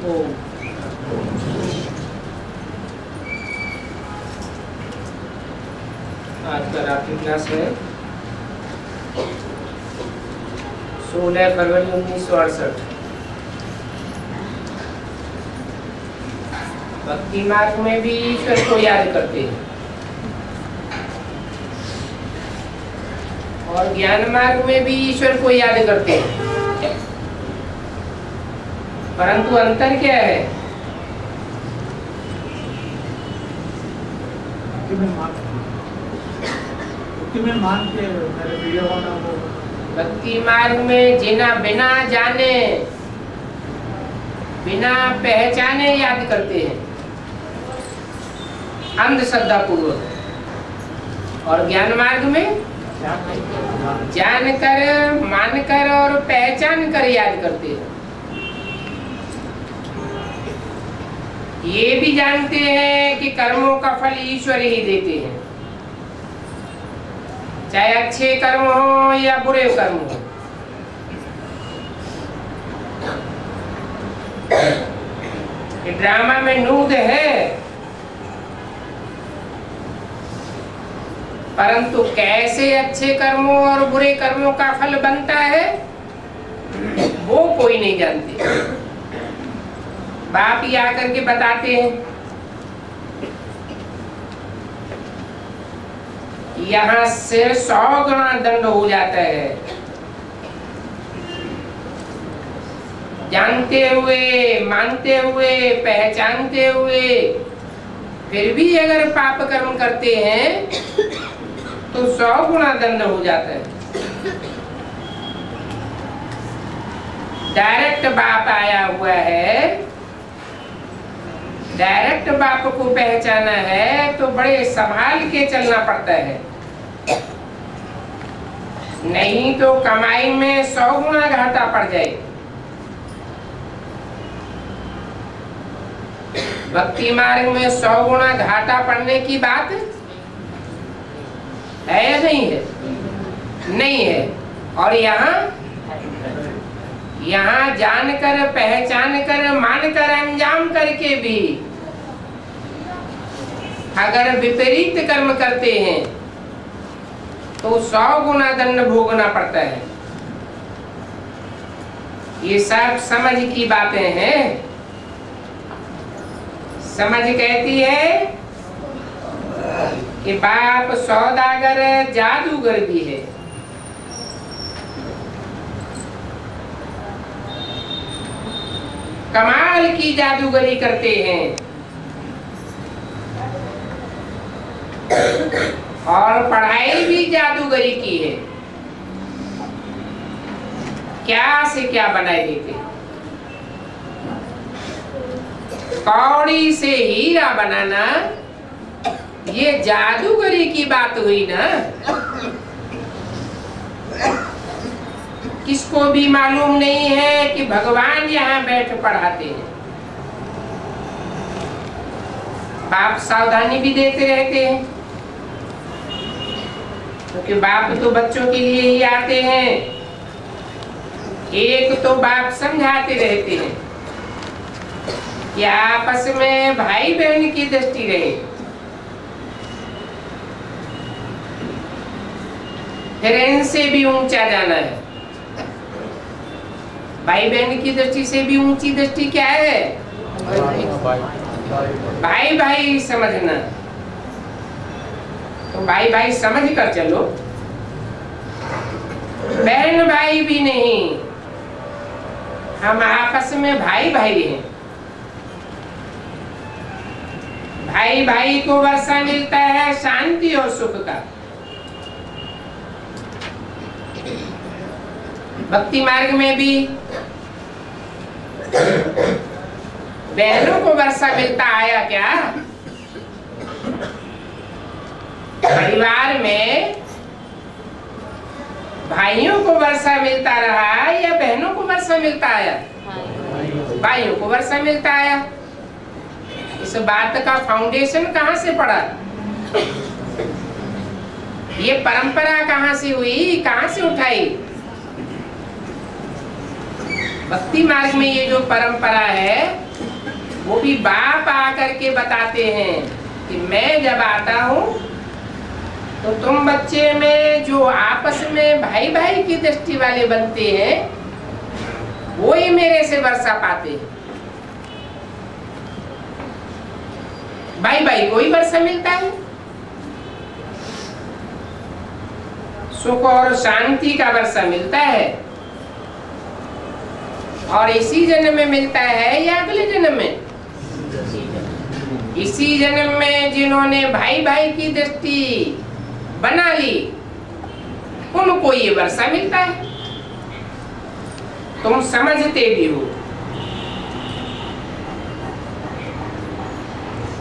ओम। आज का रात्रि क्लास है 16 फरवरी 1968। भक्ति मार्ग में भी ईश्वर को याद करते हैं और ज्ञान मार्ग में भी ईश्वर को याद करते हैं, परंतु अंतर क्या है? भक्ति मार्ग में जिना बिना जाने बिना पहचाने याद करते हैं अंधश्रद्धा पूर्वक, और ज्ञान मार्ग में जानकर मानकर और पहचान कर याद करते हैं। ये भी जानते हैं कि कर्मों का फल ईश्वर ही देते हैं, चाहे अच्छे कर्म हो या बुरे कर्म हो। ड्रामा में नूद है, परंतु कैसे अच्छे कर्मों और बुरे कर्मों का फल बनता है वो कोई नहीं जानते। बाप ही आकर के बताते हैं, यहाँ से 100 गुना दंड हो जाता है। जानते हुए, मानते हुए, पहचानते हुए फिर भी अगर पाप कर्म करते हैं तो 100 गुना दंड हो जाता है। डायरेक्ट बाप आया हुआ है, डायरेक्ट बाप को पहचाना है तो बड़े संभाल के चलना पड़ता है, नहीं तो कमाई में 100 गुना घाटा पड़ जाए। भक्ति मार्ग में 100 गुना घाटा पड़ने की बात है या नहीं है? नहीं है। और यहाँ जानकर, पहचान कर, मानकर, अंजाम करके भी अगर विपरीत कर्म करते हैं तो 100 गुना दंड भोगना पड़ता है। ये सब समझ की बातें हैं। समझ कहती है कि बाप सौदागर जादूगर भी है। कमाल की जादूगरी करते हैं और पढ़ाई भी जादूगरी की है। क्या से क्या बनाए देते, कौड़ी से हीरा बनाना, ये जादूगरी की बात हुई ना। किसको भी मालूम नहीं है कि भगवान यहाँ बैठ पढ़ाते हैं। बाप सावधानी भी देते रहते हैं, क्योंकि बाप तो बच्चों के लिए ही आते हैं। एक तो बाप समझाते रहते हैं कि आपस में भाई बहन की दृष्टि रहे। फिर इनसे भी ऊंचा जाना है। भाई बहन की दृष्टि से भी ऊंची दृष्टि क्या है? भाई भाई समझना। तो भाई भाई समझ कर चलो, बहन भाई भी नहीं, हम आपस में भाई भाई हैं। भाई भाई को वर्षा मिलता है शांति और सुख का। भक्ति मार्ग में भी बहनों को वर्षा मिलता आया क्या? परिवार में भाइयों को वर्षा मिलता रहा या बहनों को वर्षा मिलता आया? भाइयों को वर्षा मिलता आया। इस बात का फाउंडेशन कहाँ से पड़ा? ये परंपरा कहाँ से हुई, कहाँ से उठाई? भक्ति मार्ग में ये जो परंपरा है वो भी बाप आकर के बताते हैं कि मैं जब आता हूँ तो तुम बच्चे में जो आपस में भाई भाई की दृष्टि वाले बनते हैं वो ही मेरे से वर्षा पाते हैं। भाई भाई को ही वर्षा मिलता है, सुख और शांति का वर्षा मिलता है। और इसी जन्म में मिलता है या अगले जन्म में? इसी जन्म में जिन्होंने भाई भाई की दृष्टि बना ली उनको ये वर्षा मिलता है। तुम समझते भी हो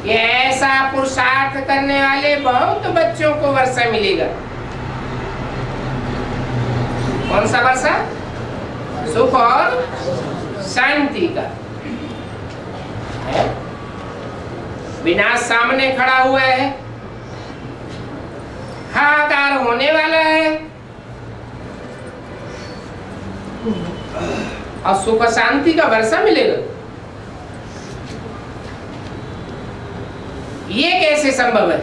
कि ऐसा पुरुषार्थ करने वाले बहुत बच्चों को वर्षा मिलेगा। कौन सा वर्षा? सुख और शांति का है। विनाश सामने खड़ा हुआ है, हाहाकार होने वाला है और सुख शांति का वर्षा मिलेगा। ये कैसे संभव है?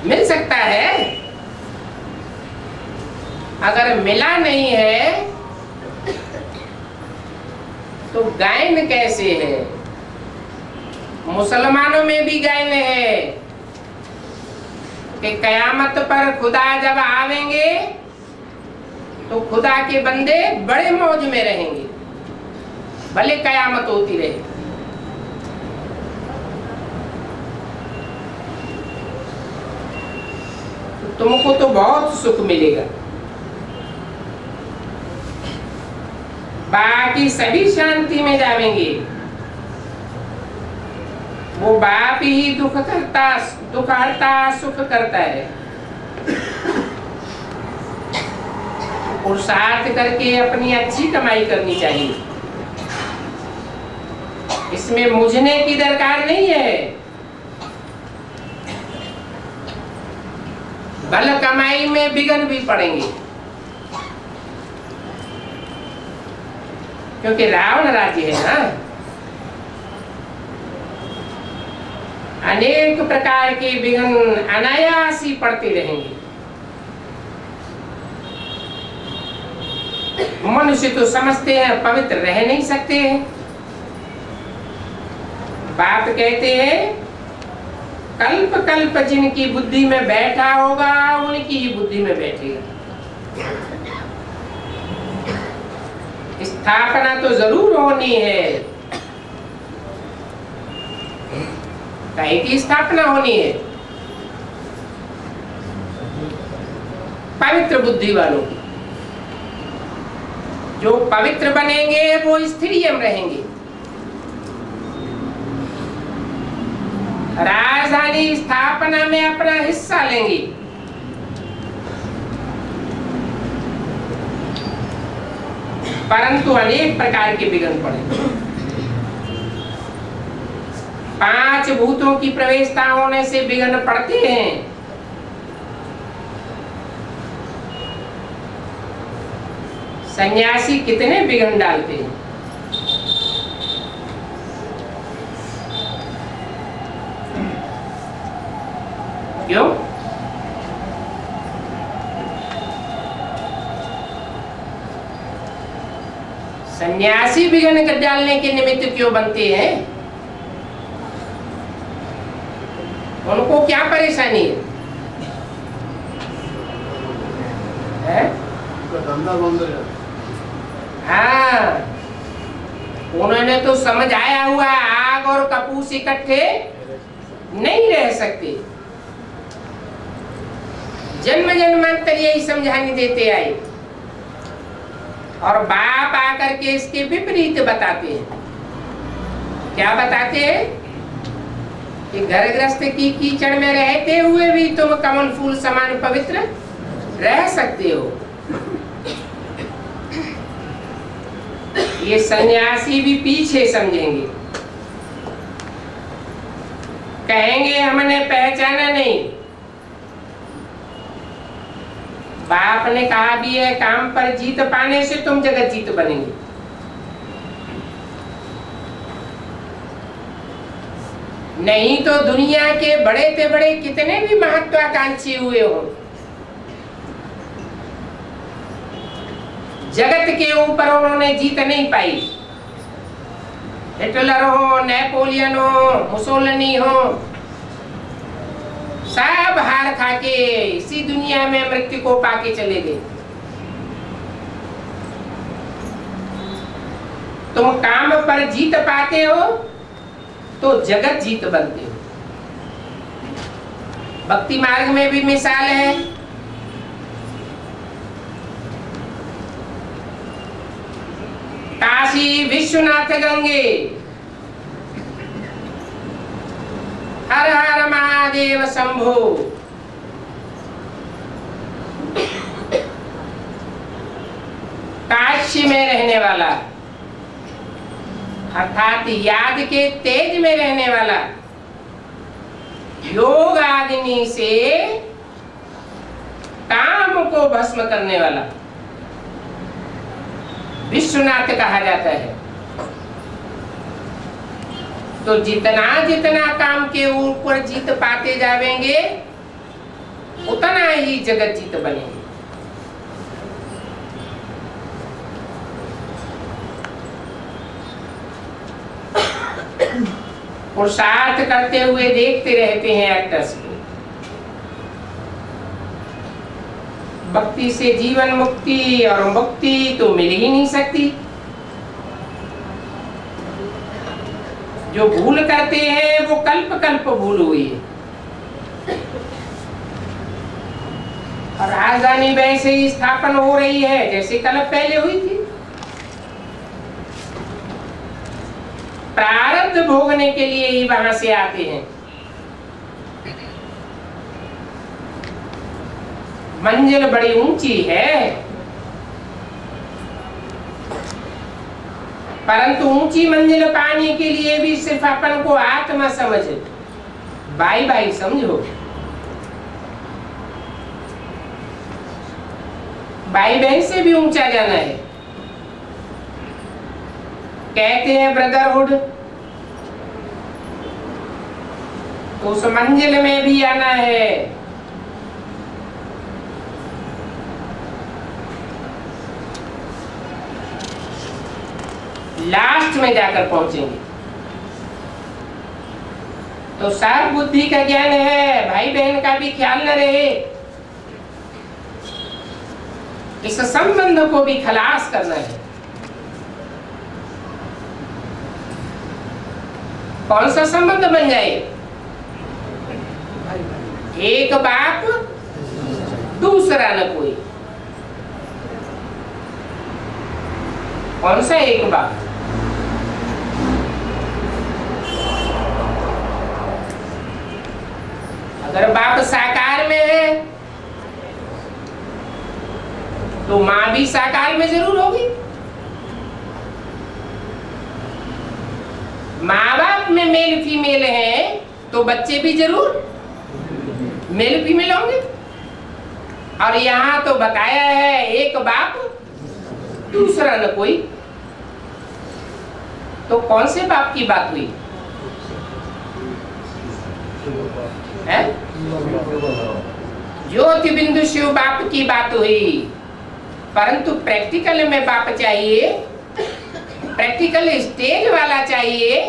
मिल सकता है। अगर मिला नहीं है तो गायन कैसे है? मुसलमानों में भी गायन है कि कयामत पर खुदा जब आवेंगे तो खुदा के बंदे बड़े मौज में रहेंगे, भले कयामत होती रहे। तो तुमको तो बहुत सुख मिलेगा, बाकी सभी शांति में जाएंगे। वो बाप ही दुख हरता सुख करता है। पुरुषार्थ करके अपनी अच्छी कमाई करनी चाहिए, इसमें मुझने की दरकार नहीं है। बल कमाई में बिगन भी पड़ेंगे, क्योंकि रावण राज्य है ना। अनेक प्रकार के विघ्न अनायास ही पड़ते रहेंगे। मनुष्य तो समझते हैं पवित्र रह नहीं सकते हैं। बाप कहते हैं कल्प कल्प जिनकी बुद्धि में बैठा होगा उनकी ही बुद्धि में बैठेगा। स्थापना तो जरूर होनी है, काहे की स्थापना होनी है? पवित्र बुद्धि वालों की। जो पवित्र बनेंगे वो स्थिरियम रहेंगे। राजधानी स्थापना में अपना हिस्सा लेंगे। परंतु अनेक प्रकार के विघ्न पड़े। 5 भूतों की प्रवेशता होने से विघ्न पड़ते हैं। सन्यासी कितने विघ्न डालते हैं। क्यों? सन्यासी विघ्न डालने के निमित्त क्यों बनते हैं? उनको क्या परेशानी है? धंधा बंद है। हाँ, उन्होंने तो समझ आया हुआ आग और कपूस इकट्ठे नहीं रह सकते। जन्म जन्मांतर यही समझाने देते आए और बाप आकर के इसके विपरीत बताते हैं। क्या बताते हैं? कि घर गृहस्थ की कीचड़ में रहते हुए भी तुम कमल फूल समान पवित्र रह सकते हो। ये सन्यासी भी पीछे समझेंगे, कहेंगे हमने पहचाना नहीं। बाप ने कहा भी है, काम पर जीत पाने से तुम जगत जीत बनेंगे। नहीं तो दुनिया के बड़े से बड़े कितने भी महत्वाकांक्षी हुए हो, जगत के ऊपर उन्होंने जीत नहीं पाई। हिटलर हो, नेपोलियन हो, मुसोलिनी हो, सब हार खा के इसी दुनिया में मृत्यु को पाके चले गए। तुम काम पर जीत पाते हो तो जगत जीत बनते हो। भक्ति मार्ग में भी मिसाल है। काशी विश्वनाथ गंगे, हर हर महादेव शंभो। काशी में रहने वाला अर्थात याद के तेज में रहने वाला, योग आदमी से काम को भस्म करने वाला विश्वनाथ कहा जाता है। तो जितना जितना काम के ऊपर जीत पाते जाएंगे उतना ही जगत जीत बनेंगे। पुरुषार्थ करते हुए देखते रहते हैं एक्टर्स को। भक्ति से जीवन मुक्ति और मुक्ति तो मिल ही नहीं सकती। जो भूल करते हैं वो कल्प कल्प भूल हुई है। और राजधानी वैसे ही स्थापन हो रही है जैसे कल्प पहले हुई थी। प्रारब्ध भोगने के लिए ही वहां से आते हैं। मंजिल बड़ी ऊंची है, परंतु ऊंची मंजिल पाने के लिए भी सिर्फ अपन को आत्मा समझ, बाई बाई समझो। भाई बहन से भी ऊंचा जाना है। कहते हैं ब्रदरहुड, तो उस मंजिल में भी आना है। लास्ट में जाकर पहुंचेंगे। तो सार बुद्धि का ज्ञान है, भाई बहन का भी ख्याल न रहे। इस संबंध को भी खलास करना है। कौन सा संबंध बन जाए? एक बाप दूसरा न कोई। कौन सा एक बाप? अगर बाप साकार में है तो माँ भी साकार में जरूर होगी। माँ बाप में मेल फीमेल है तो बच्चे भी जरूर मेल फीमेल होंगे। और यहाँ तो बताया है एक बाप दूसरा न कोई। तो कौन से बाप की बात हुई है? ज्योति बिंदु शिव बाप की बात हुई। परंतु प्रैक्टिकल में बाप चाहिए, प्रैक्टिकल स्टेज वाला चाहिए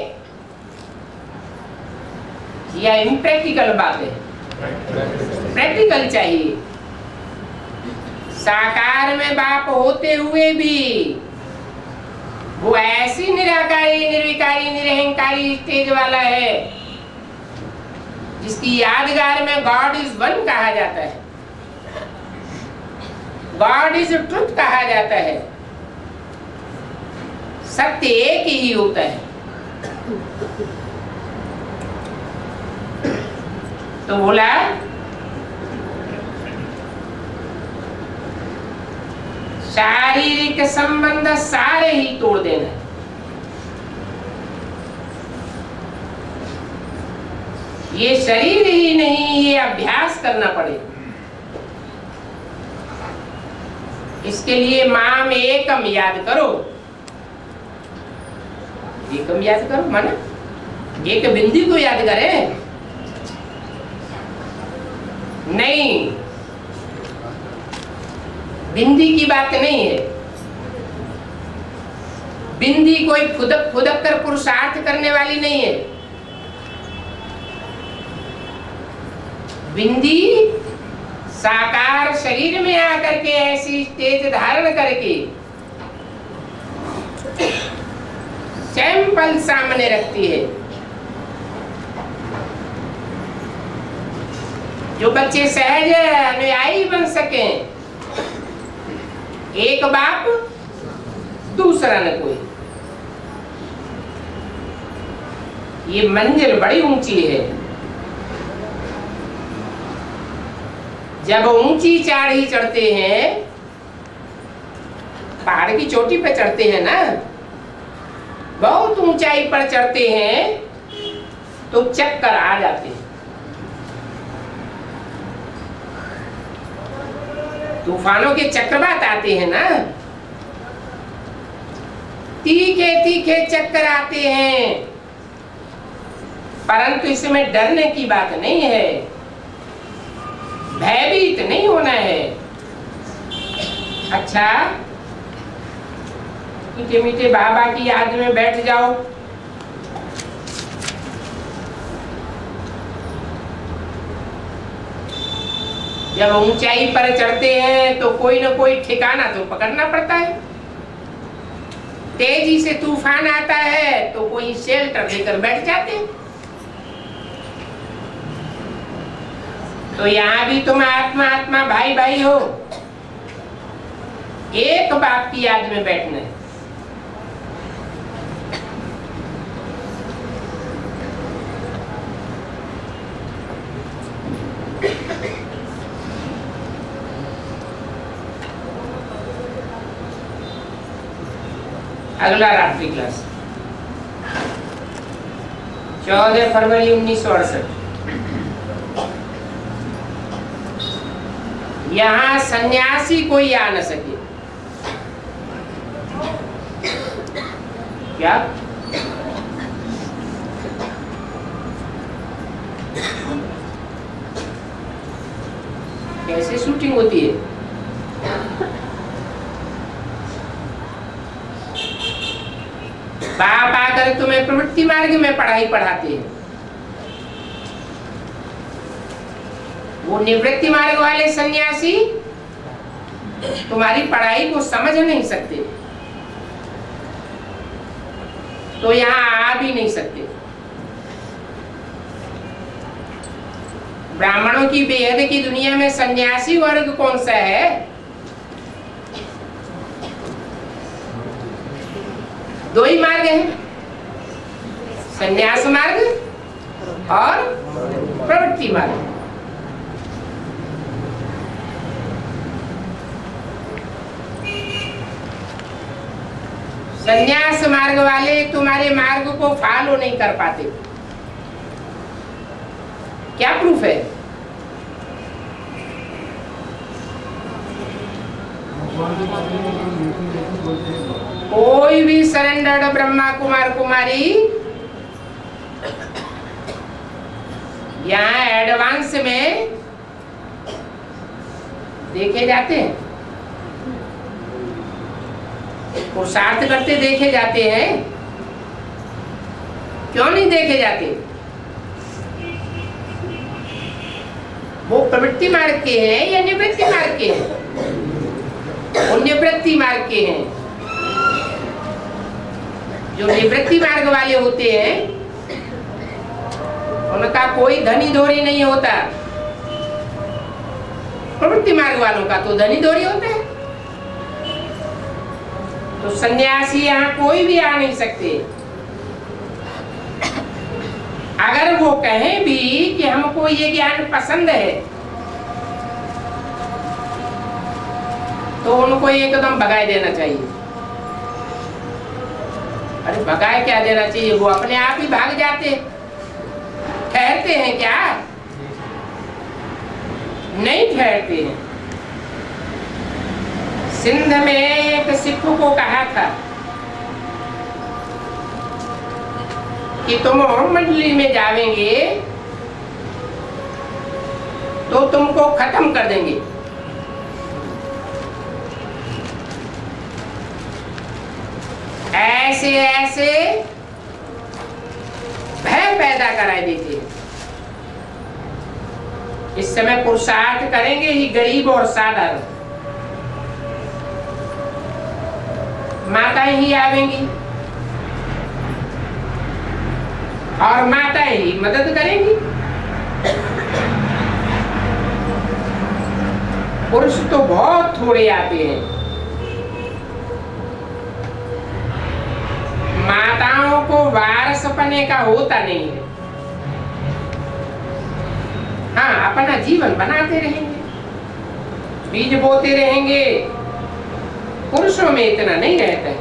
या इम्प्रैक्टिकल बात है? प्रैक्टिकल चाहिए। साकार में बाप होते हुए भी वो ऐसी निराकारी निर्विकारी निरहंकारी स्टेज वाला है जिसकी यादगार में गॉड इज वन कहा जाता है, गॉड इज ट्रुथ कहा जाता है। सत्य एक ही होता है। तो बोला शारीरिक संबंध सारे ही तोड़ देना। ये शरीर ही नहीं, ये अभ्यास करना पड़ेगा। इसके लिए माम एकम याद करो। एकम याद करो माना एक बिंदी को याद करें नहीं, बिंदी की बात नहीं है। बिंदी कोई फुदक फुदक कर पुरुषार्थ करने वाली नहीं है। बिंदी साकार शरीर में आकर के ऐसी तेज धारण करके सैंपल सामने रखती है। जो बच्चे सहज अनुयायी बन सके, एक बाप दूसरा न कोई। ये मंजिल बड़ी ऊंची है। जब ऊंची चढ़ाई चढ़ते हैं, पहाड़ की चोटी पर चढ़ते हैं ना, बहुत ऊंचाई पर चढ़ते हैं तो चक्कर आ जाते हैं। तूफानों के चक्रवात आते हैं ना, तीखे तीखे चक्कर आते हैं, परंतु इसमें डरने की बात नहीं है, भयभीत नहीं होना है। अच्छा, मीठे मीठे बाबा की याद में बैठ जाओ। जब ऊंचाई पर चढ़ते हैं तो कोई ना कोई ठिकाना तो पकड़ना पड़ता है। तेजी से तूफान आता है तो कोई शेल्टर लेकर बैठ जाते हैं। तो यहाँ भी तुम आत्मा आत्मा भाई भाई हो, एक बाप की याद में बैठना है। अगला रात्रि क्लास 14 फरवरी 1968। यहाँ सन्यासी कोई आ न सके। क्या कैसे शूटिंग होती है? बाप आकर तुम्हें प्रवृत्ति मार्ग में पढ़ाई पढ़ाते हैं। वो निवृत्ति मार्ग वाले सन्यासी तुम्हारी पढ़ाई को समझ नहीं सकते, तो यहाँ आ भी नहीं सकते। ब्राह्मणों की बेहद की दुनिया में सन्यासी वर्ग कौन सा है? दो ही मार्ग है, सन्यास मार्ग और प्रवृत्ति मार्ग। सन्यास मार्ग वाले तुम्हारे मार्ग को फॉलो नहीं कर पाते। क्या प्रूफ है? कोई भी सरेंडर्ड ब्रह्मा कुमार कुमारी यहाँ एडवांस में देखे जाते हैं, पुरुषार्थ करते देखे जाते हैं। क्यों नहीं देखे जाते? वो प्रवृत्ति मार्ग के हैं या निवृत्ति मार्ग के हैं? वो निवृत्ति मार्ग के हैं। जो निवृत्ति मार्ग वाले होते हैं उनका कोई धनी धोरी नहीं होता। प्रवृत्ति मार्ग वालों का तो धनी धोरी होता है। तो सन्यासी यहाँ कोई भी आ नहीं सकते। अगर वो कहें भी कि हमको ये ज्ञान पसंद है तो उनको एकदम भगाए देना चाहिए। अरे भगाए क्या देना चाहिए? वो अपने आप ही भाग जाते। ठहरते हैं क्या? नहीं ठहरते हैं। सिंध में एक सिख को कहा था कि तुम मंडली में जावेंगे तो तुमको खत्म कर देंगे। ऐसे ऐसे भय पैदा कराए देते हैं। इस समय पुरुषार्थ करेंगे ही गरीब और साधारण, माताएं ही आवेंगी और माताएं ही मदद करेंगी। पुरुष तो बहुत थोड़े आते हैं। माताओं को वारस पने का होता नहीं है। हाँ, अपना जीवन बनाते रहेंगे, बीज बोते रहेंगे। पुरुषों में इतना नहीं रहता है।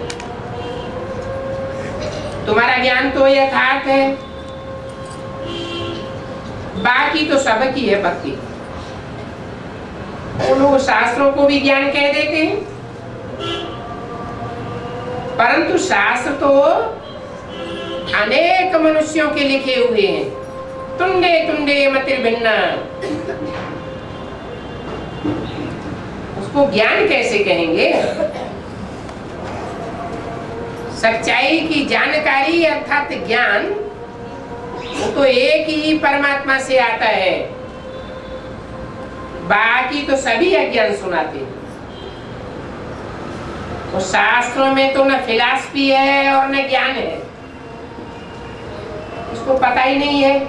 तुम्हारा ज्ञान तो यथार्थ है, बाकी तो सबकी है भक्ति। वो लोग शास्त्रों को भी ज्ञान कह देते हैं, परंतु शास्त्र तो अनेक मनुष्यों के लिखे हुए हैं। तुंडे तुंडे मतिर भिन्ना, उसको ज्ञान कैसे कहेंगे? सच्चाई की जानकारी अर्थात ज्ञान, वो तो एक ही परमात्मा से आता है। बाकी तो सभी अज्ञान सुनाते हैं। तो शास्त्रों में तो न फिलॉसफी है और न ज्ञान है, इसको पता ही नहीं है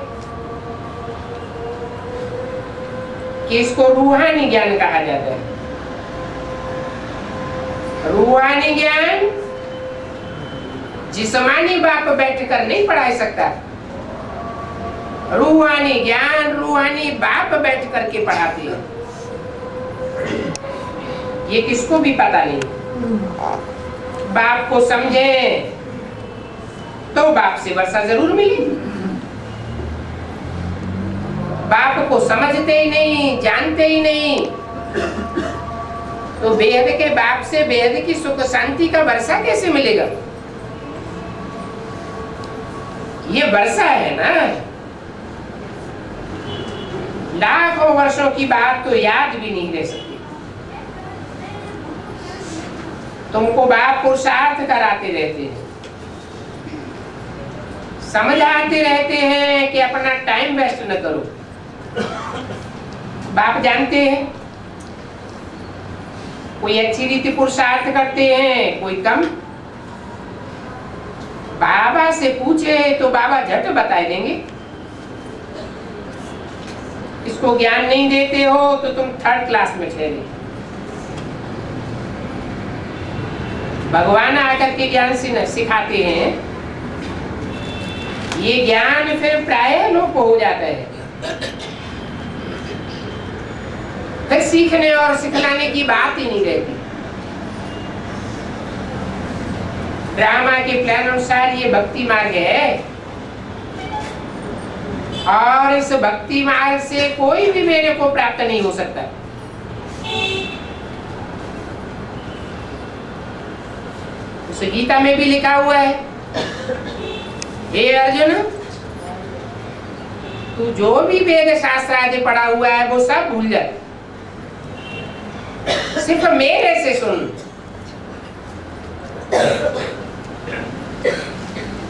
कि इसको रूहानी ज्ञान कहा जाता है। रूहानी ज्ञान जिस्मानी बाप बैठकर नहीं पढ़ा सकता। रूहानी ज्ञान रूहानी बाप बैठ करके पढ़ाते हैं। ये किसको भी पता नहीं। बाप को समझे तो बाप से वर्षा जरूर मिलेगी। बाप को समझते ही नहीं, जानते ही नहीं, तो बेहद के बाप से बेहद की सुख शांति का वर्षा कैसे मिलेगा? ये वर्षा है ना। लाखों वर्षों की बात तो याद भी नहीं रह सकती। तुमको बाप पुरुषार्थ कराते रहते हैं, समझाते रहते हैं कि अपना टाइम वेस्ट न करो। बाप जानते हैं, कोई अच्छी रीति पुरुषार्थ करते हैं, कोई कम। बाबा से पूछे तो बाबा झट बता देंगे। इसको ज्ञान नहीं देते हो तो तुम थर्ड क्लास में ठहरे। भगवान आकर के ज्ञान सिखाते हैं। ये ज्ञान फिर प्राय लोप हो जाता है। फिर सीखने और सिखलाने की बात ही नहीं रहती। ड्रामा के प्लान अनुसार ये भक्ति मार्ग है, और इस भक्ति मार्ग से कोई भी मेरे को प्राप्त नहीं हो सकता। उस गीता में भी लिखा हुआ है, हे अर्जुन, तू जो भी वेद शास्त्र आदि पढ़ा हुआ है वो सब भूल जा, सिर्फ मेरे से सुन।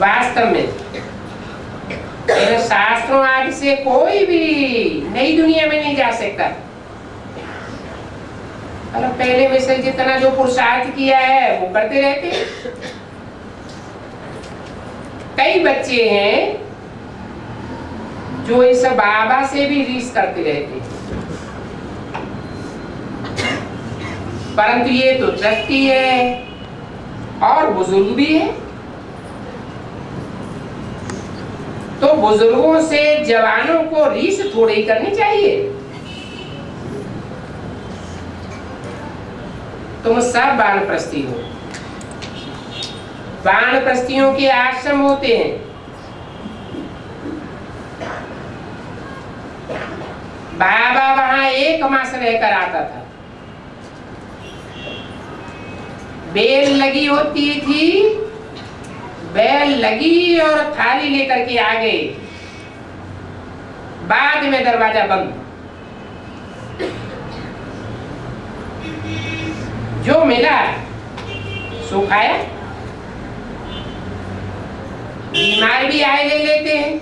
वास्तव में शास्त्रों आदि से कोई भी नई दुनिया में नहीं जा सकता। मतलब पहले में से जितना जो पुरुषार्थ किया है वो करते रहते। कई बच्चे हैं जो इस बाबा से भी रीस करते रहते, परंतु ये तो ट्रस्टी है और बुजुर्ग भी है। तो बुजुर्गों से जवानों को रीस थोड़ी ही करनी चाहिए। तुम सब वानप्रस्थी हो। वानप्रस्थियों के आश्रम होते हैं। बाबा वहां 1 मास रहकर आता था। बेल लगी होती थी, बेल लगी और थाली लेकर के आ गए, बाद में दरवाजा बंद। जो मिला सो खाया। बीमार भी आए ले लेते हैं,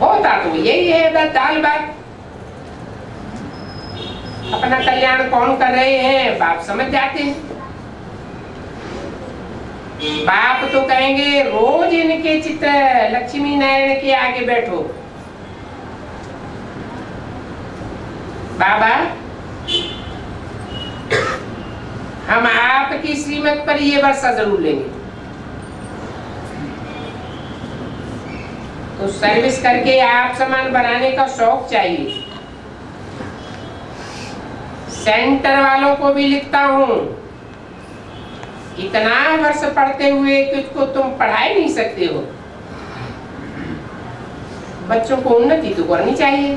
होता तो यही है, बस दाल भात। अपना कल्याण कौन कर रहे हैं बाप समझ जाते हैं। बाप तो कहेंगे रोज इनके चित्र लक्ष्मी नारायण के आगे बैठो, बाबा हम आपकी श्रीमत पर ये वर्षा जरूर लेंगे। तो सर्विस करके आप समान बनाने का शौक चाहिए। सेंटर वालों को भी लिखता हूं, इतना वर्ष पढ़ते हुए कि उसको तुम पढ़ा ही नहीं सकते हो। बच्चों को उन्नति तो करनी चाहिए।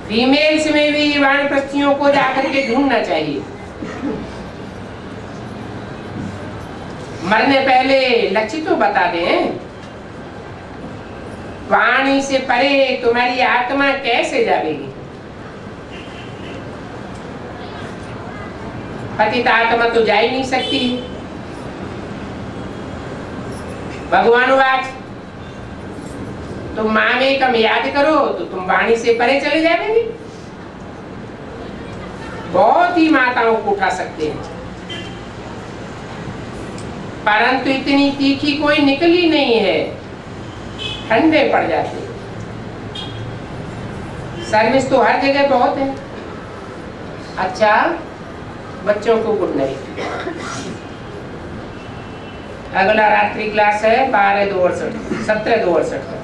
फीमेल्स में भी वानप्रस्थियों को जाकर के ढूंढना चाहिए। मरने पहले लक्ष्य तो बता दें, वाणी से परे तुम्हारी आत्मा कैसे जाएगी। पतित आत्मा तो जा ही नहीं सकती। भगवान वाच तुम माँ में कम याद करो तो तुम वाणी से परे चले जाएंगे। बहुत ही माताओं को उठा सकते हैं, परंतु इतनी तीखी कोई निकली नहीं है, ठंडे पड़ जाते। सर्विस तो हर जगह बहुत है। अच्छा बच्चों को गुड नाइट। अगला रात्रि क्लास है 12/2/68 17/2/68।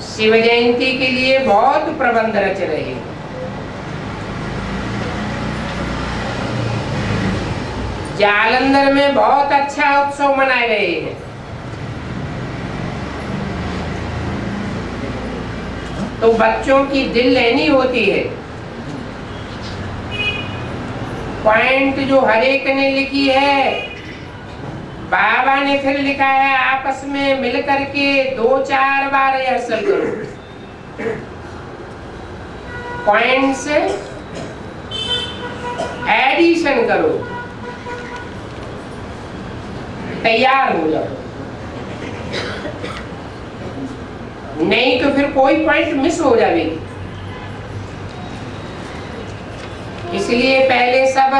शिव जयंती के लिए बहुत प्रबंध रच रहे हैं। जालंधर में बहुत अच्छा उत्सव मनाए रहे हैं। तो बच्चों की दिल लेनी होती है। पॉइंट जो हर एक ने लिखी है, बाबा ने फिर लिखा है, आपस में मिल करके 2-4 बार रिहर्सल करो। पॉइंट से एडिशन करो, तैयार हो जाओ। नहीं तो फिर कोई पॉइंट मिस हो जाएगी। इसलिए पहले सब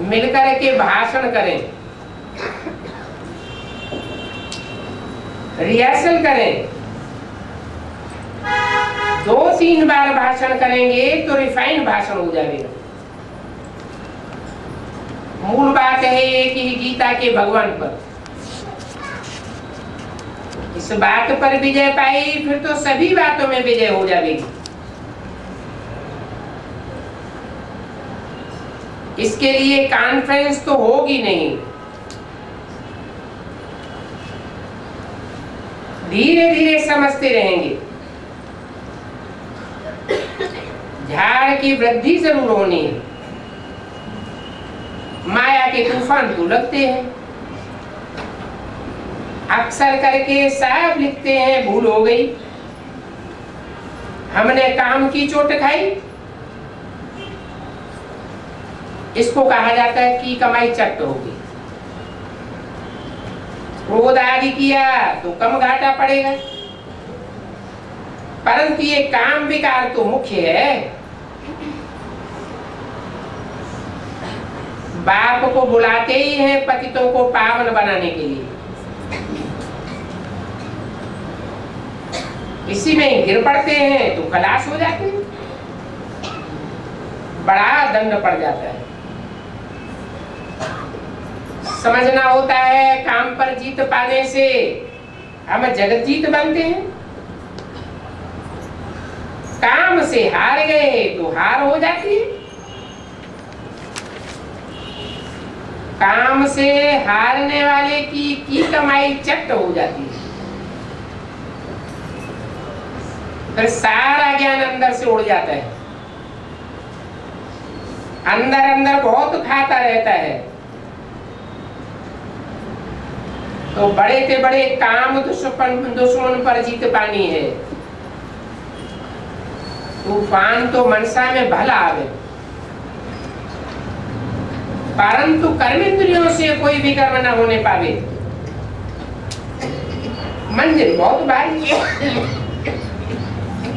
मिलकर के भाषण करें, रिहर्सल करें। 2-3 बार भाषण करेंगे तो रिफाइंड भाषण हो जाएगा। मूल बात है एक ही गीता के भगवान पर। इस बात पर विजय पाई फिर तो सभी बातों में विजय हो जाएगी। इसके लिए कॉन्फ्रेंस तो होगी नहीं, धीरे धीरे समझते रहेंगे। झाड़ की वृद्धि जरूर होनी है। माया के तूफान तो लगते हैं, अक्सर करके साहब लिखते हैं भूल हो गई, हमने काम की चोट खाई। इसको कहा जाता है कि कमाई चट होगी। क्रोध आदि किया तो कम घाटा पड़ेगा, परंतु ये काम विकार तो मुख्य है। बाप को बुलाते ही हैं पतितों को पावन बनाने के लिए। इसी में गिर पड़ते हैं तो खलास हो जाते हैं, बड़ा दंड पड़ जाता है। समझना होता है काम पर जीत पाने से हम जगत जीत बनते हैं। काम से हार गए तो हार हो जाती है। काम से हारने वाले की कमाई चट हो जाती है। फिर सारा ज्ञान अंदर से उड़ जाता है, अंदर अंदर बहुत खाता रहता है। तो बड़े के बड़े काम दुश्मन पर जीत पानी है। तूफान तो मनसा में भला आवे, परंतु कर्मेंद्रियों से कोई भी कर्म न होने पावे। मंजिल बहुत भारी है,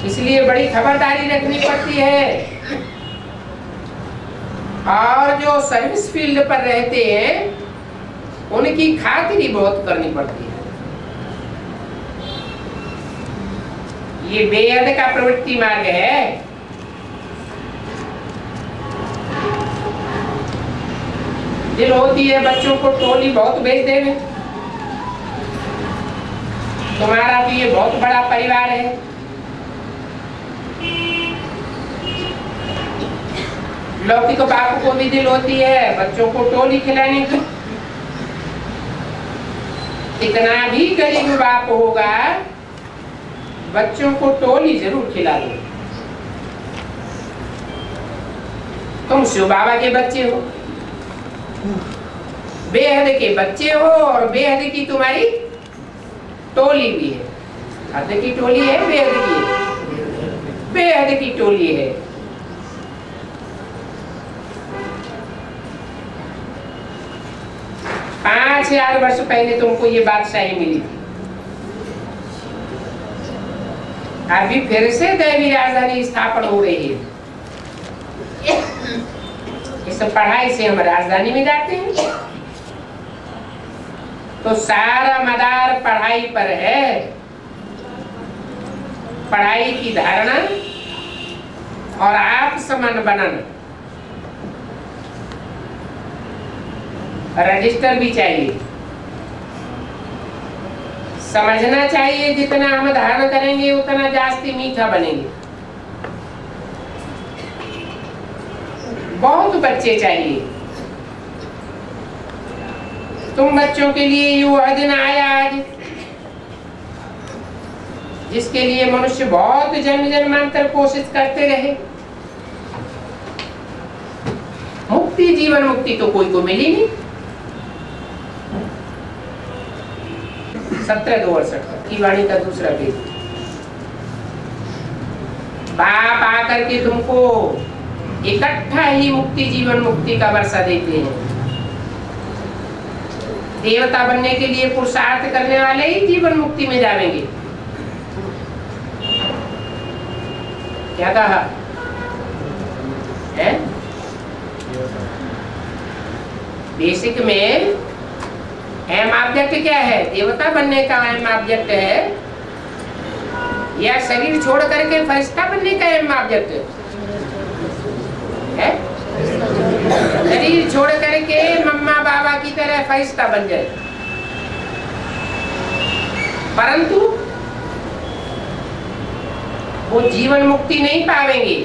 इसलिए बड़ी खबरदारी रखनी पड़ती है। और जो सर्विस फील्ड पर रहते हैं उनकी खातिरी बहुत करनी पड़ती है। ये बेहद का प्रवृत्ति मार्ग है। दिल होती है बच्चों को टोली बहुत भेज देवे, तुम्हारा भी ये बहुत बड़ा परिवार है, लौकिक बाप को भी दिल होती है बच्चों को टोली खिलाने की। कितना भी गरीब बाप होगा बच्चों को टोली जरूर खिला दो। तुम शिव बाबा के बच्चे हो, बेहद के बच्चे हो, और बेहद की तुम्हारी टोली भी है। हद की टोली है, बेहद की, बेहद की टोली है। पांच 5000 वर्ष पहले तुमको ये बादशाही मिली थी, अभी फिर से दैवी राजधानी स्थापन हो रही है। इस पढ़ाई से हम राजधानी में जाते हैं, तो सारा मदार पढ़ाई पर है। पढ़ाई की धारणा और आप समान बनन, रजिस्टर भी चाहिए। समझना चाहिए जितना हम धारण करेंगे उतना जास्ती मीठा बनेंगे। बहुत बच्चे चाहिए। तुम बच्चों के लिए ये वह दिन आया आज जिसके लिए मनुष्य बहुत जन्म जन्मांतर कोशिश करते रहे। मुक्ति, जीवन मुक्ति तो कोई को मिली नहीं। 17-2 की वाणी का दूसरा पेज। बाप आकर के तुमको इकट्ठा ही मुक्ति, जीवन मुक्ति का वर्षा देते हैं। देवता बनने के लिए पुरुषार्थ करने वाले ही जीवन मुक्ति में जाएंगे। क्या कहा है? बेसिक में एम ऑब्जेक्ट क्या है? देवता बनने का एम ऑब्जेक्ट है या शरीर छोड़ करके फरिश्ता बनने का एम ऑब्जेक्ट है? शरीर छोड़ करके मम्मा बाबा की तरह फरिश्ता बन जाए। परंतु वो जीवन मुक्ति नहीं पावेंगे।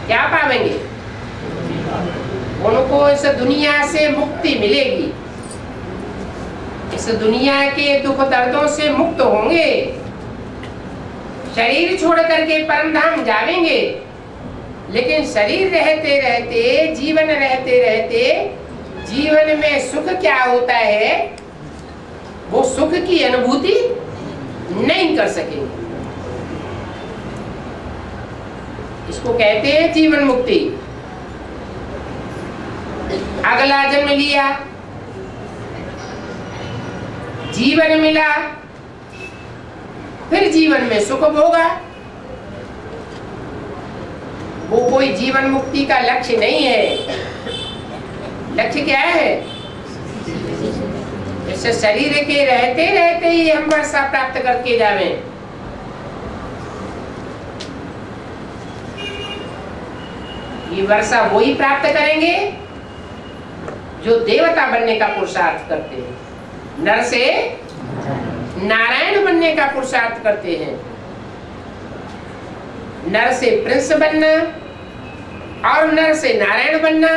क्या पावेंगे? उनको इस दुनिया से मुक्ति मिलेगी, इस दुनिया के दुख दर्दों से मुक्त होंगे, शरीर छोड़ करके परम धाम जावेंगे। लेकिन शरीर रहते रहते, जीवन रहते रहते, जीवन में सुख क्या होता है वो सुख की अनुभूति नहीं कर सकेंगे। इसको कहते हैं जीवन मुक्ति। अगला जन्म लिया, जीवन मिला, फिर जीवन में सुख भोगा। वो कोई जीवन मुक्ति का लक्ष्य नहीं है। लक्ष्य क्या है? इस शरीर के रहते रहते ही हम वर्षा प्राप्त करके जावे। ये वर्षा वो ही प्राप्त करेंगे जो देवता बनने का पुरुषार्थ करते हैं, नर से नारायण बनने का पुरुषार्थ करते हैं। नर से प्रिंस बनना और नर से नारायण बनना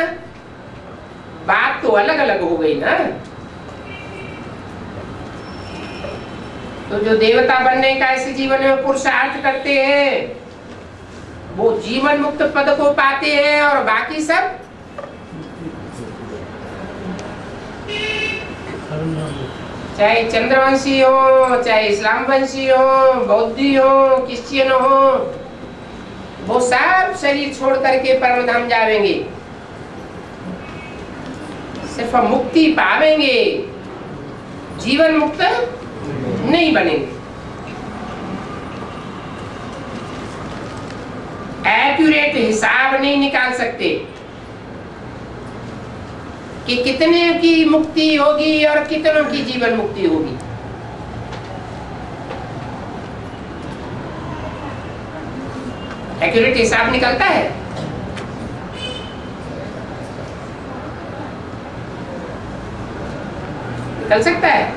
बात तो अलग अलग हो गई ना। तो जो देवता बनने का इस जीवन में पुरुषार्थ करते हैं वो जीवन मुक्त पद को पाते हैं, और बाकी सब चाहे चंद्रवंशी हो, चाहे इस्लाम वंशी हो, बौद्धि हो, क्रिश्चियन हो, वो सब शरीर छोड़ करके परम धाम जाएंगे, सिर्फ मुक्ति पावेंगे, जीवन मुक्त नहीं बनेंगे। एक्यूरेट हिसाब नहीं निकाल सकते कि कितने की मुक्ति होगी और कितनों की जीवन मुक्ति होगी। एक्यूरेट हिसाब निकलता है? निकल सकता है?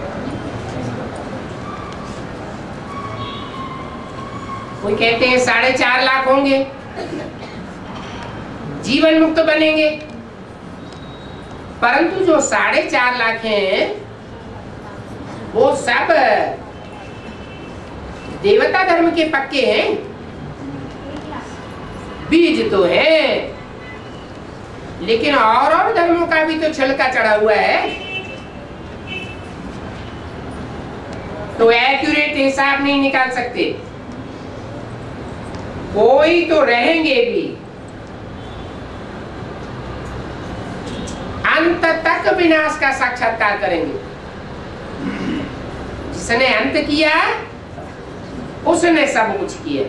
कोई कहते हैं 4.5 लाख होंगे, जीवन मुक्त बनेंगे, परंतु जो 4.5 लाख हैं वो सब देवता धर्म के पक्के हैं, बीज तो है, लेकिन और धर्मों का भी तो छिलका चढ़ा हुआ है। तो एक्यूरेट हिसाब नहीं निकाल सकते। कोई तो रहेंगे भी, अंत तक विनाश का साक्षात्कार करेंगे। जिसने अंत किया उसने सब कुछ किया।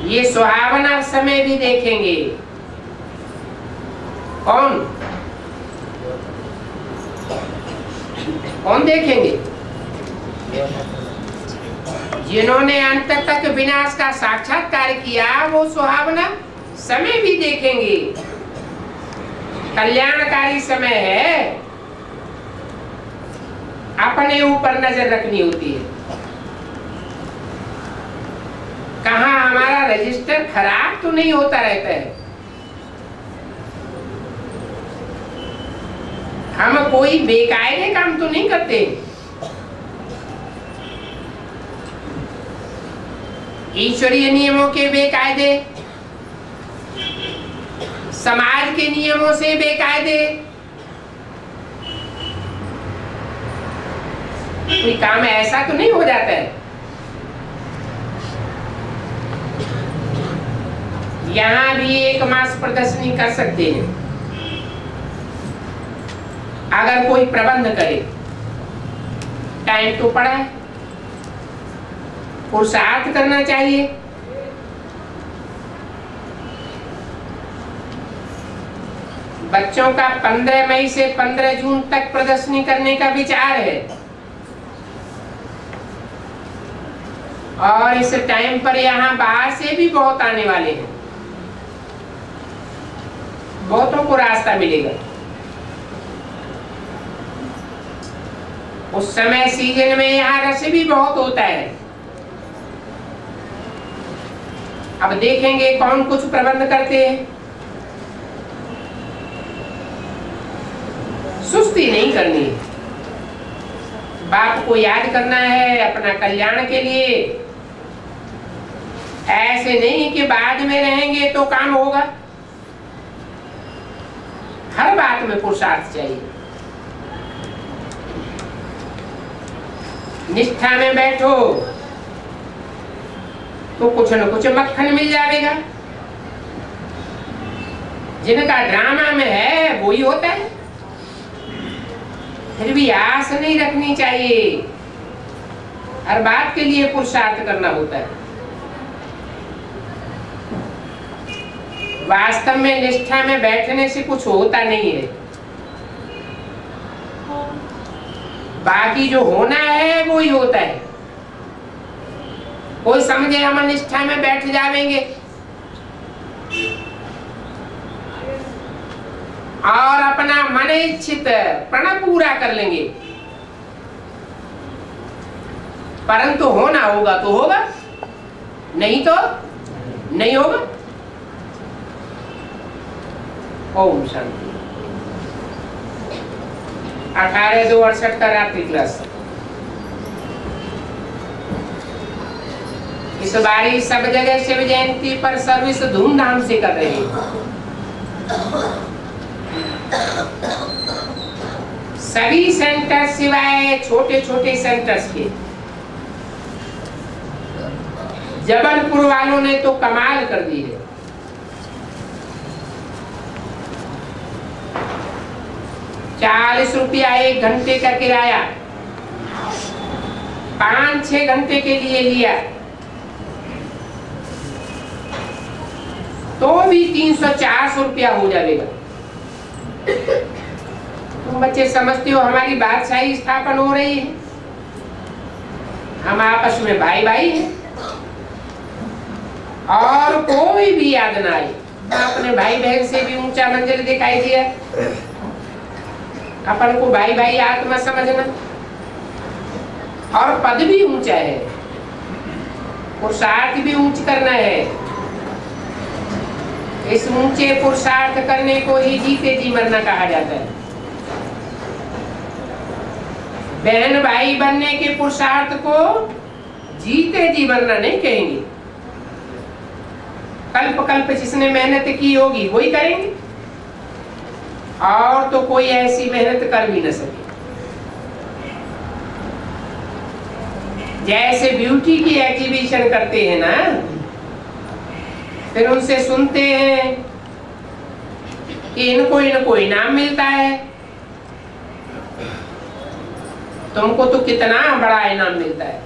ये सुहावना समय भी देखेंगे। कौन कौन देखेंगे? जिन्होंने अंत तक विनाश का साक्षात्कार किया वो सुहावना समय भी देखेंगे। कल्याणकारी समय है, अपने ऊपर नजर रखनी होती है। कहाँ हमारा रजिस्टर खराब तो नहीं होता रहता है। हम कोई बेकायदे काम तो नहीं करते। ईश्वरीय नियमों के बेकायदे, समाज के नियमों से बेकायदे कोई काम ऐसा तो नहीं हो जाता है। यहाँ भी 1 मास प्रदर्शनी कर सकते हैं अगर कोई प्रबंध करे। टाइम तो पड़ा है, पुरुषार्थ करना चाहिए। बच्चों का 15 मई से 15 जून तक प्रदर्शनी करने का विचार है, और इस टाइम पर यहाँ बाहर से भी बहुत आने वाले हैं। बहुतों को रास्ता मिलेगा। उस समय सीजन में यहाँ रश भी बहुत होता है। अब देखेंगे कौन कुछ प्रबंध करते हैं। सुस्ती नहीं करनी, बाप को याद करना है अपना कल्याण के लिए। ऐसे नहीं कि बाद में रहेंगे तो काम होगा। हर बात में पुरुषार्थ चाहिए। निष्ठा में बैठो तो कुछ न कुछ मक्खन मिल जाएगा। जिनका ड्रामा में है वही होता है। फिर भी आस नहीं रखनी चाहिए, हर बात के लिए पुरुषार्थ करना होता है। वास्तव में निष्ठा में बैठने से कुछ होता नहीं है, बाकी जो होना है वो ही होता है। कोई समझे हम निष्ठा में बैठ जाएंगे और अपना मन इच्छित प्रण पूरा कर लेंगे, परंतु होना होगा तो होगा, नहीं तो नहीं होगा। ओम शांति। 18/2/68 का रात्रि क्लास। इस बारी सब जगह शिव जयंती पर सर्विस धूमधाम से कर रहे हैं। सभी सेंटर सिवाय छोटे छोटे सेंटर्स के। जबलपुर वालों ने तो कमाल कर दी है। ₹40 1 घंटे का किराया 5-6 घंटे के लिए लिया तो भी 300-400 रुपया हो जाएगा। तुम बच्चे समझते हो हमारी बादशाही स्थापन हो रही है, हम आपस में भाई भाई हैं और कोई भी याद ना आए। अपने भाई बहन से भी ऊंचा मंजिल दिखाई दिया, अपन को भाई भाई आत्मा समझना, और पद भी ऊंचा है, पुरुषार्थ भी ऊंच करना है। इस ऊंचे पुरुषार्थ करने को ही जीते जी मरना कहा जाता है। बहन भाई बनने के पुरुषार्थ को जीते जी मरना नहीं कहेंगे। कल्प कल्प जिसने मेहनत की होगी वही करेंगे, और तो कोई ऐसी मेहनत कर भी न सके। जैसे ब्यूटी की एग्जीबिशन करते हैं ना, फिर उनसे सुनते हैं कि इनको इनाम मिलता है। तुमको तो कितना बड़ा इनाम मिलता है।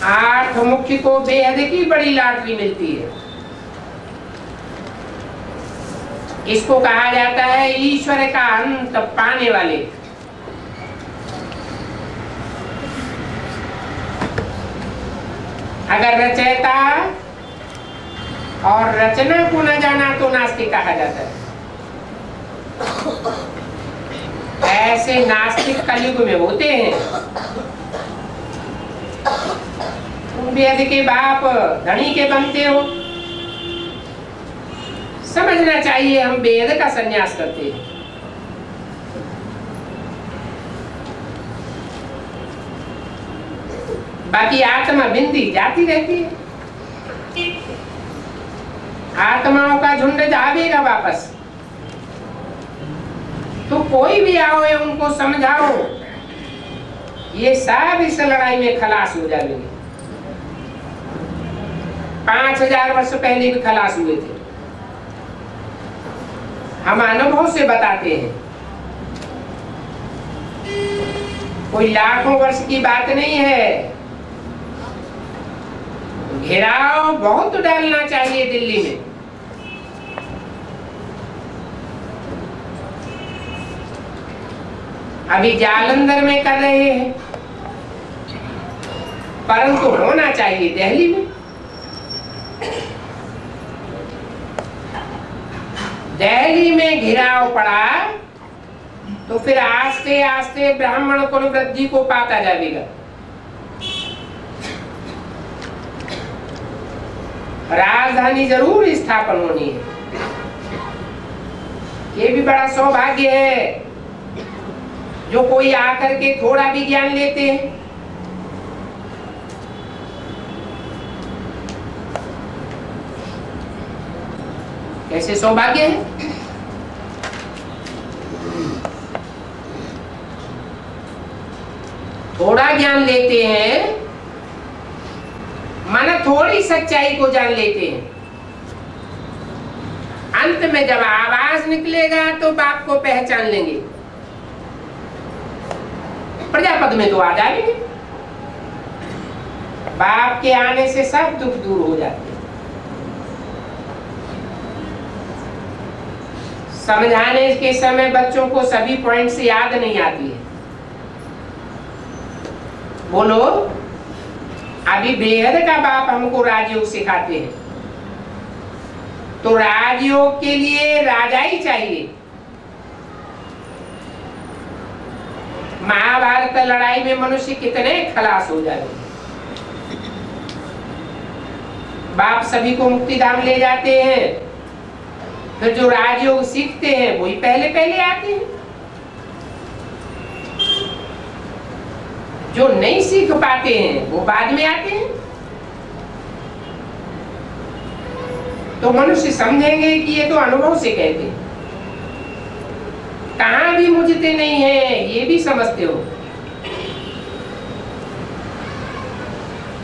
आठ मुख्य को बेहद की बड़ी लॉटरी मिलती है। इसको कहा जाता है ईश्वर का अंत पाने वाले। अगर रचयिता और रचना को न जाना तो नास्तिक कहा जाता है। ऐसे नास्तिक कलयुग में होते हैं। तुम वेद के बाप धनी के बनते हो, समझना चाहिए हम वेद का संन्यास करते हैं। बाकी आत्मा बिंदी जाती रहती है। आत्माओं का झुंड जाएगा वापस। तो कोई भी आओ या उनको समझाओ, ये सब इस लड़ाई में खलास हो जाएंगे। 5000 वर्ष पहले भी खलास हुए थे। हम अनुभव से बताते हैं, कोई लाखों वर्ष की बात नहीं है। घेराव बहुत डालना चाहिए दिल्ली में। अभी जालंधर में कर रहे हैं, परंतु होना चाहिए दिल्ली में। दिल्ली में घिराव पड़ा तो फिर आस्ते आस्ते ब्राह्मण कुल वृद्धि को पाता जाएगा। राजधानी जरूर स्थापन होनी है। ये भी बड़ा सौभाग्य है जो कोई आकर के थोड़ा भी ज्ञान लेते हैं। कैसे सौभाग्य है? थोड़ा ज्ञान लेते हैं, माना थोड़ी सच्चाई को जान लेते हैं। अंत में जब आवाज निकलेगा तो बाप को पहचान लेंगे। प्रजापद में तो आ जाएंगे। बाप के आने से सब दुख दूर हो जाते हैं। समझाने के समय बच्चों को सभी पॉइंट्स याद नहीं आती है। बोलो, अभी बेहद का बाप हमको राजयोग सिखाते हैं, तो राजयोग के लिए राजा ही चाहिए। महाभारत लड़ाई में मनुष्य कितने खलास हो जाते। बाप सभी को मुक्ति धाम ले जाते हैं, फिर जो राजयोग सीखते हैं वही पहले पहले आते हैं। जो नहीं सीख पाते हैं वो बाद में आते हैं। तो मनुष्य समझेंगे कि ये तो अनुभव से कहते हैं, कहां भी मुझते नहीं है, ये भी समझते हो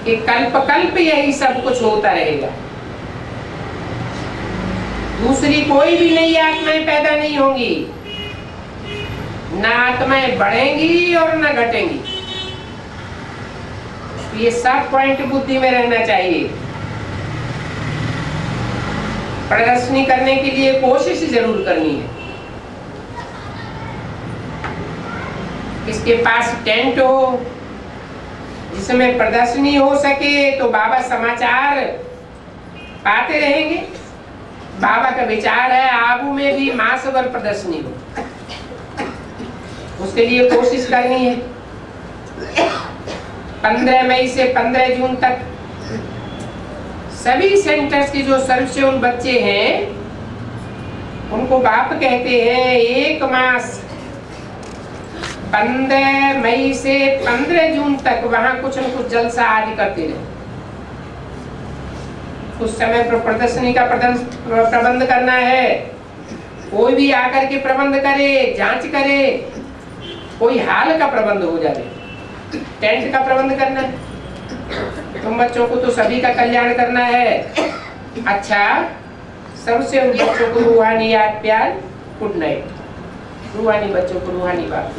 कि कल्प कल्प यही सब कुछ होता रहेगा, दूसरी कोई भी नई आत्माएं पैदा नहीं होंगी, ना आत्माएं बढ़ेंगी और ना घटेंगी। ये सब पॉइंट बुद्धि में रहना चाहिए। प्रदर्शनी करने के लिए कोशिश जरूर करनी है। किसके पास टेंट हो जिसमें प्रदर्शनी हो सके तो बाबा समाचार पाते रहेंगे। बाबा का विचार है आबू में भी मासवर प्रदर्शनी हो, उसके लिए कोशिश करनी है। 15 मई से 15 जून तक सभी सेंटर्स के जो सर्वसेवक बच्चे हैं उनको बाप कहते हैं 1 मास 15 मई से 15 जून तक वहां कुछ न कुछ जलसा आदि करते रहे। उस समय पर प्रदर्शनी का प्रबंध करना है। कोई भी आकर के प्रबंध करे, जांच करे, कोई हाल का प्रबंध हो जाए, टेंट का प्रबंध करना है। तुम बच्चों को तो सभी का कल्याण करना है। अच्छा, सबसे उन बच्चों को रूहानी याद प्यार, गुड नाइट। रूहानी बच्चों को रूहानी बात।